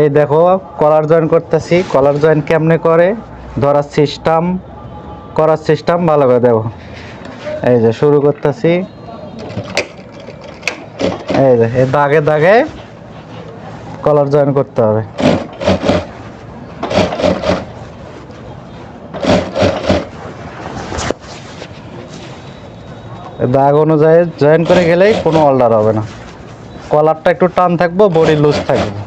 এই দেখো কলার জয়েন করতেছি। কলার জয়েন কেমনে করে ধরার সিস্টেম, করার সিস্টেম ভালো করে দেখো। এই যে শুরু করতেছি, এই যে এই দাগে দাগে কলার জয়েন করতে হবে। দাগ অনুযায়ী জয়েন করে গেলেই কোনো অল্টার হবে না। কলারটা একটু টান থাকবো, বডি লুজ থাকবে।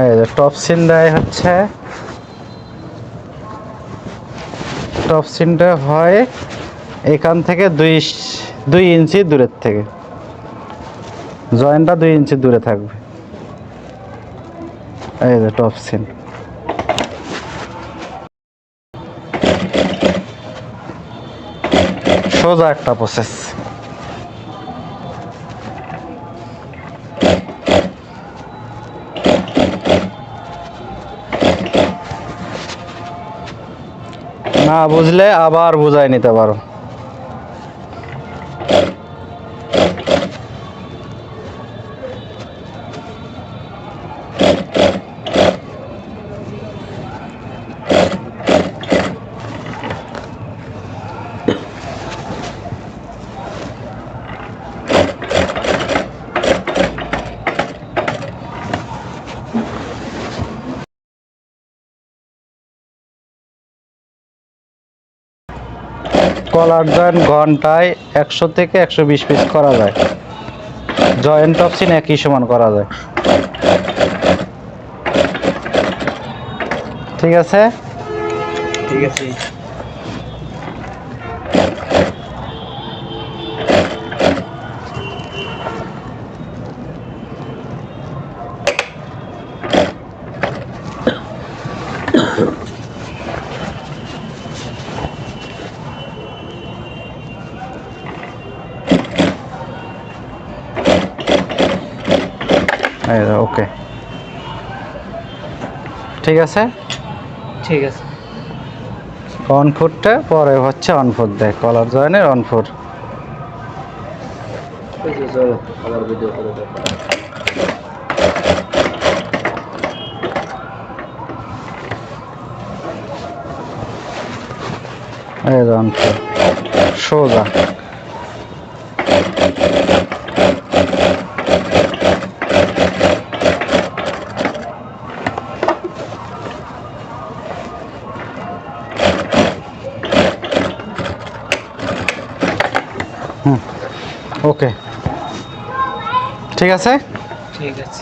এই যে টপ সিন দেয় হচ্ছে, টপ সিনটা হয় এখান থেকে 2 ইঞ্চি দূরের থেকে, জয়েন্টটা 2 ইঞ্চি দূরে থাকবে। এই যে টপ সিন। সোজা একটা প্রসেস। না বুঝলে আবার বুঝাই নিতে পারো। কলার জয়েন ঘন্টায় 100 থেকে 120 পিস করা যায়। জয়েন্ট টপ সিন একই সমান করা যায়। ঠিক আছে, ঠিক আছে। ওকে, ঠিক আছে, ঠিক আছে। অন ফুটটা পরে হচ্ছে অন ফুট দেয়, কলার জয়েনের অন ফুট। ওই যে চলো আবার ভিডিও করে দেখো। এই যে অন ফুট সোজা। ওকে, ঠিক আছে। ঠিক আছে।